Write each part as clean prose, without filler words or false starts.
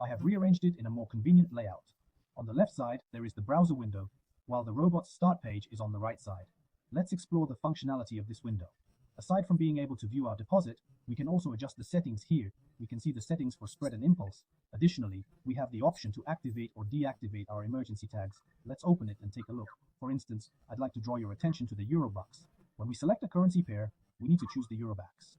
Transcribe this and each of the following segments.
I have rearranged it in a more convenient layout. On the left side, there is the browser window, while the robot's start page is on the right side. Let's explore the functionality of this window. Aside from being able to view our deposit, we can also adjust the settings here. We can see the settings for spread and impulse. Additionally, we have the option to activate or deactivate our emergency tags. Let's open it and take a look. For instance, I'd like to draw your attention to the Eurobucks. When we select a currency pair, we need to choose the Eurobacks.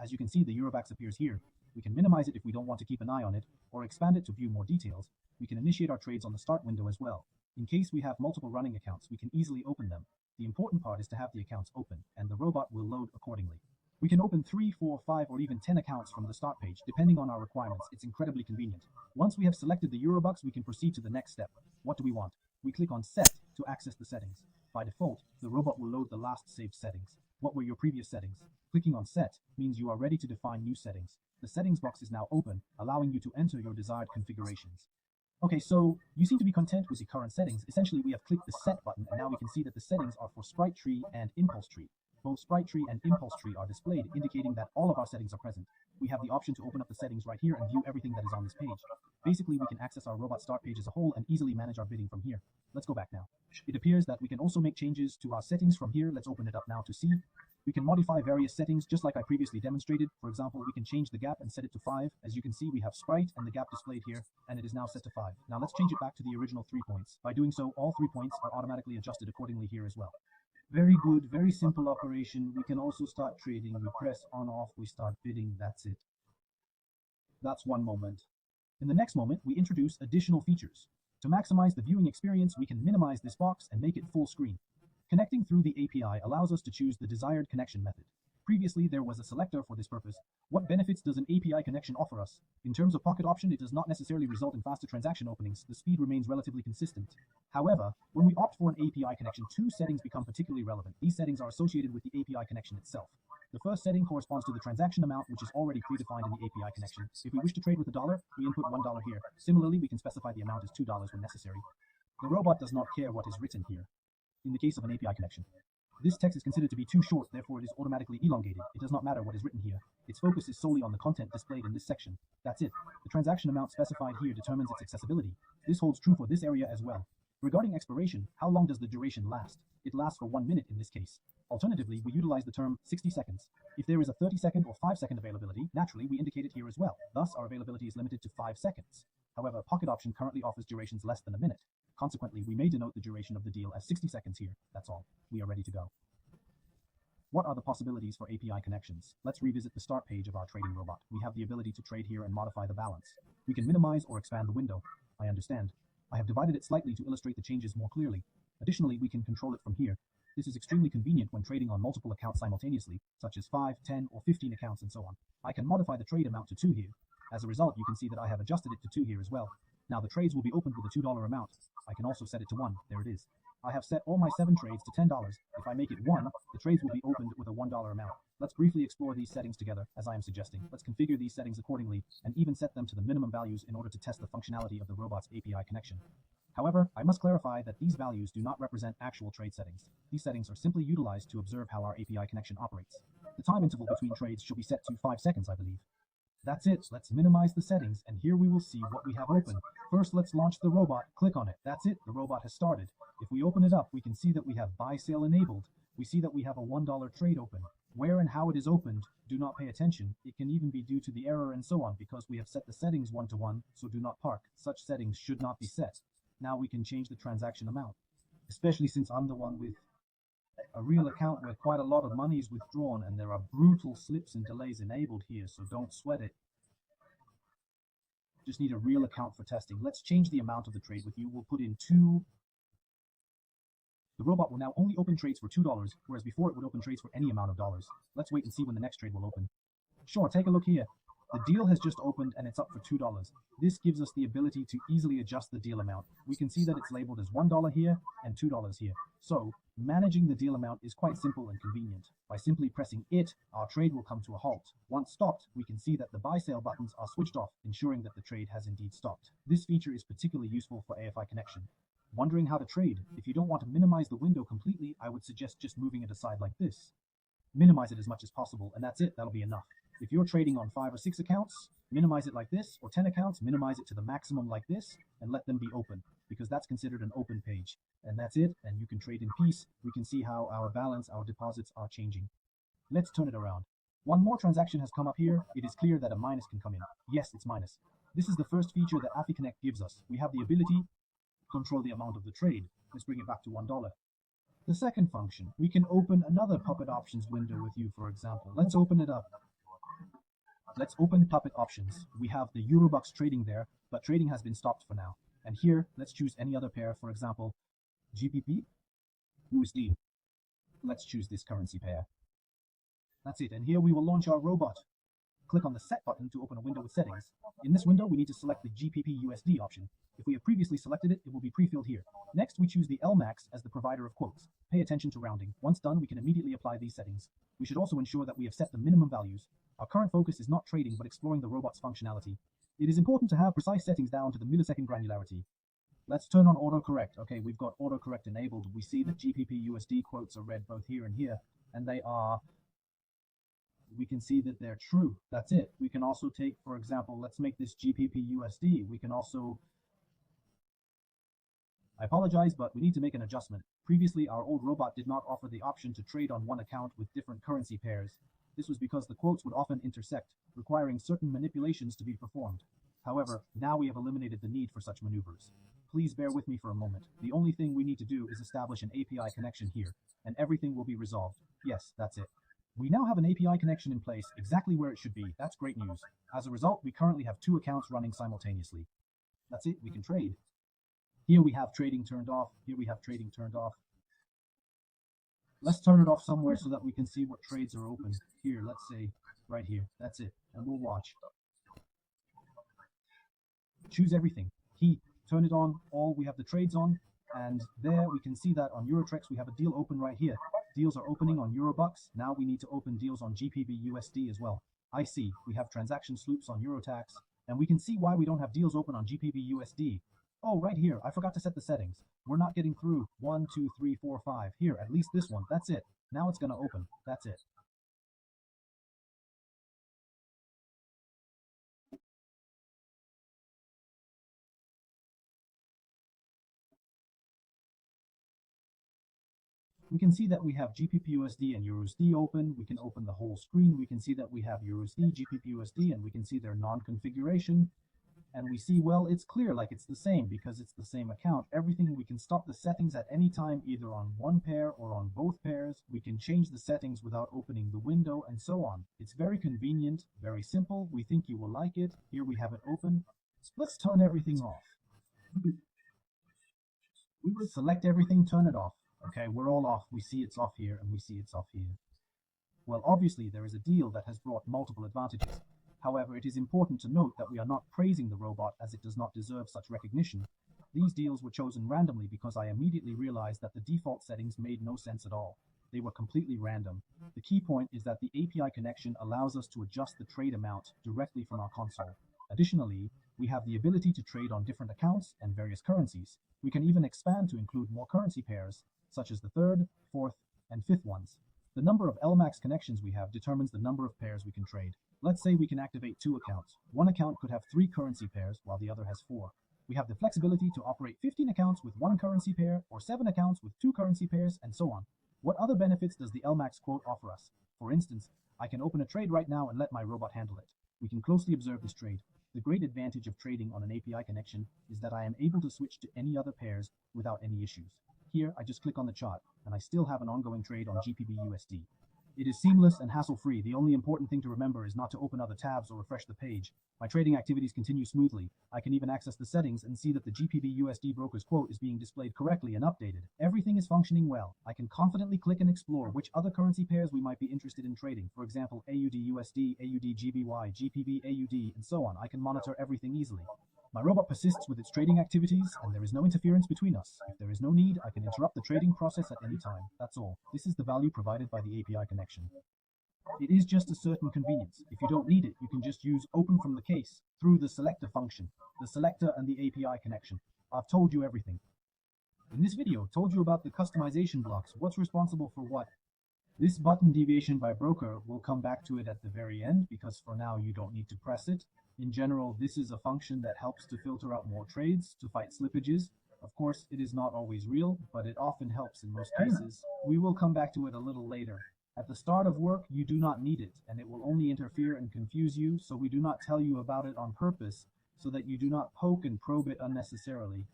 As you can see, the Eurobacks appears here. We can minimize it if we don't want to keep an eye on it, or expand it to view more details. We can initiate our trades on the start window as well. In case we have multiple running accounts, we can easily open them. The important part is to have the accounts open, and the robot will load accordingly. We can open 3, 4, 5, or even 10 accounts from the start page, depending on our requirements. It's incredibly convenient. Once we have selected the Eurobucks, we can proceed to the next step. What do we want? We click on Set to access the settings. By default, the robot will load the last saved settings. What were your previous settings? Clicking on Set means you are ready to define new settings. The settings box is now open, allowing you to enter your desired configurations. Okay, so you seem to be content with the current settings. Essentially, we have clicked the Set button, and now we can see that the settings are for Sprite Tree and Impulse Tree. Both Sprite Tree and Impulse Tree are displayed, indicating that all of our settings are present. We have the option to open up the settings right here and view everything that is on this page. Basically, we can access our robot start page as a whole and easily manage our bidding from here. Let's go back now. It appears that we can also make changes to our settings from here. Let's open it up now to see. We can modify various settings just like I previously demonstrated. For example, we can change the gap and set it to 5. As you can see, we have Sprite and the gap displayed here, and it is now set to 5. Now let's change it back to the original 3 points. By doing so, all 3 points are automatically adjusted accordingly here as well. Very good, very simple operation. We can also start trading. We press on off, we start bidding, that's it. That's one moment. In the next moment, we introduce additional features. To maximize the viewing experience, we can minimize this box and make it full screen. Connecting through the API allows us to choose the desired connection method. Previously, there was a selector for this purpose. What benefits does an API connection offer us? In terms of pocket option, it does not necessarily result in faster transaction openings. The speed remains relatively consistent. However, when we opt for an API connection, 2 settings become particularly relevant. These settings are associated with the API connection itself. The first setting corresponds to the transaction amount, which is already predefined in the API connection. If we wish to trade with $1, we input $1 here. Similarly, we can specify the amount as $2 when necessary. The robot does not care what is written here. In the case of an API connection, this text is considered to be too short, therefore it is automatically elongated. It does not matter what is written here. Its focus is solely on the content displayed in this section. That's it. The transaction amount specified here determines its accessibility. This holds true for this area as well. Regarding expiration, how long does the duration last? It lasts for 1 minute in this case. Alternatively, we utilize the term 60 seconds. If there is a 30-second or 5-second availability, naturally we indicate it here as well. Thus, our availability is limited to 5 seconds. However, Pocket Option currently offers durations less than a minute. Consequently, we may denote the duration of the deal as 60 seconds here. That's all. We are ready to go. What are the possibilities for API connections? Let's revisit the start page of our trading robot. We have the ability to trade here and modify the balance. We can minimize or expand the window. I understand. I have divided it slightly to illustrate the changes more clearly. Additionally, we can control it from here. This is extremely convenient when trading on multiple accounts simultaneously, such as 5, 10, or 15 accounts and so on. I can modify the trade amount to 2 here. As a result, you can see that I have adjusted it to 2 here as well. Now the trades will be opened with a $2 amount. I can also set it to 1. There it is. I have set all my 7 trades to $10. If I make it 1, the trades will be opened with a $1 amount. Let's briefly explore these settings together, as I am suggesting. Let's configure these settings accordingly, and even set them to the minimum values in order to test the functionality of the robot's API connection. However, I must clarify that these values do not represent actual trade settings. These settings are simply utilized to observe how our API connection operates. The time interval between trades should be set to 5 seconds, I believe. That's it. Let's minimize the settings, and here we will see what we have open. First, let's launch the robot. Click on it. That's it. The robot has started. If we open it up, we can see that we have buy sale enabled. We see that we have a $1 trade open. Where and how it is opened, do not pay attention. It can even be due to the error and so on, because we have set the settings 1-to-1, so do not park. Such settings should not be set. Now we can change the transaction amount, especially since I'm the one with a real account where quite a lot of money is withdrawn, and there are brutal slips and delays enabled here, so don't sweat it. Just need a real account for testing. Let's change the amount of the trade with you. We'll put in 2. The robot will now only open trades for $2, whereas before it would open trades for any amount of dollars. Let's wait and see when the next trade will open. Sure, take a look here. The deal has just opened and it's up for $2. This gives us the ability to easily adjust the deal amount. We can see that it's labeled as $1 here and $2 here. So, managing the deal amount is quite simple and convenient. By simply pressing it, our trade will come to a halt. Once stopped, we can see that the buy-sale buttons are switched off, ensuring that the trade has indeed stopped. This feature is particularly useful for AFI connection. Wondering how to trade? If you don't want to minimize the window completely, I would suggest just moving it aside like this. Minimize it as much as possible, and that's it. That'll be enough. If you're trading on 5 or 6 accounts, minimize it like this, or 10 accounts, minimize it to the maximum like this, and let them be open, because that's considered an open page. And that's it, and you can trade in peace. We can see how our balance, our deposits are changing. Let's turn it around. One more transaction has come up here. It is clear that a minus can come in. Yes, it's minus. This is the first feature that AfiConnect gives us. We have the ability to control the amount of the trade. Let's bring it back to $1. The second function, we can open another Puppet Options window with you, for example. Let's open it up. Let's open Puppet Options. We have the Eurobucks trading there, but trading has been stopped for now. And here, let's choose any other pair, for example, GBP, USD. Let's choose this currency pair. That's it, and here we will launch our robot. Click on the Set button to open a window with settings. In this window, we need to select the GBP USD option. If we have previously selected it, it will be pre-filled here. Next, we choose the LMAX as the provider of quotes. Pay attention to rounding. Once done, we can immediately apply these settings. We should also ensure that we have set the minimum values. Our current focus is not trading, but exploring the robot's functionality. It is important to have precise settings down to the millisecond granularity. Let's turn on autocorrect. Okay, we've got autocorrect enabled. We see that GBP USD quotes are read both here and here, and we can see that they're true. That's it. We can also take, for example, let's make this GBP USD. We can also, I apologize, but we need to make an adjustment. Previously, our old robot did not offer the option to trade on one account with different currency pairs. This was because the quotes would often intersect, requiring certain manipulations to be performed. However, now we have eliminated the need for such maneuvers. Please bear with me for a moment. The only thing we need to do is establish an API connection here, and everything will be resolved. Yes, that's it. We now have an API connection in place, exactly where it should be. That's great news. As a result, we currently have 2 accounts running simultaneously. That's it, we can trade. Here we have trading turned off. Here we have trading turned off. Let's turn it off somewhere so that we can see what trades are open. Here, let's say right here. That's it, and we'll watch. Choose everything. Key, turn it on, all, we have the trades on, and there we can see that on Eurotrex we have a deal open right here. Deals are opening on Eurobucks. Now we need to open deals on GBP USD as well. I see, we have transaction sloops on Eurotax, and we can see why we don't have deals open on GBP USD. Oh, right here, I forgot to set the settings. We're not getting through 1, 2, 3, 4, 5. Here, at least this one, that's it. Now it's gonna open, that's it. We can see that we have GBP USD and EURUSD open. We can open the whole screen. We can see that we have EURUSD, GBP USD, and we can see their non-configuration. And we see, well, it's clear, like it's the same because it's the same account. Everything, we can stop the settings at any time, either on one pair or on both pairs. We can change the settings without opening the window and so on. It's very convenient, very simple. We think you will like it. Here we have it open. Let's turn everything off. We will select everything, turn it off. Okay, we're all off. We see it's off here and we see it's off here. Well, obviously there is a deal that has brought multiple advantages. However, it is important to note that we are not praising the robot as it does not deserve such recognition. These deals were chosen randomly because I immediately realized that the default settings made no sense at all. They were completely random. The key point is that the API connection allows us to adjust the trade amount directly from our console. Additionally, we have the ability to trade on different accounts and various currencies. We can even expand to include more currency pairs, such as the 3rd, 4th, and 5th ones. The number of LMAX connections we have determines the number of pairs we can trade. Let's say we can activate 2 accounts. One account could have 3 currency pairs, while the other has 4. We have the flexibility to operate 15 accounts with 1 currency pair, or 7 accounts with 2 currency pairs, and so on. What other benefits does the LMAX quote offer us? For instance, I can open a trade right now and let my robot handle it. We can closely observe this trade. The great advantage of trading on an API connection is that I am able to switch to any other pairs without any issues. Here, I just click on the chart, and I still have an ongoing trade on GBP USD. It is seamless and hassle-free. The only important thing to remember is not to open other tabs or refresh the page. My trading activities continue smoothly. I can even access the settings and see that the GBP USD broker's quote is being displayed correctly and updated. Everything is functioning well. I can confidently click and explore which other currency pairs we might be interested in trading. For example, AUD USD, AUD GBY, GBP AUD, and so on. I can monitor everything easily. My robot persists with its trading activities, and there is no interference between us. If there is no need, I can interrupt the trading process at any time. That's all. This is the value provided by the API connection. It is just a certain convenience. If you don't need it, you can just use open from the case through the selector function, the selector and the API connection. I've told you everything. In this video, told you about the customization blocks, what's responsible for what. This button deviation by broker, we'll come back to it at the very end because for now you don't need to press it. In general, this is a function that helps to filter out more trades to fight slippages. Of course, it is not always real, but it often helps in most cases. We will come back to it a little later. At the start of work, you do not need it, and it will only interfere and confuse you, so we do not tell you about it on purpose, so that you do not poke and probe it unnecessarily.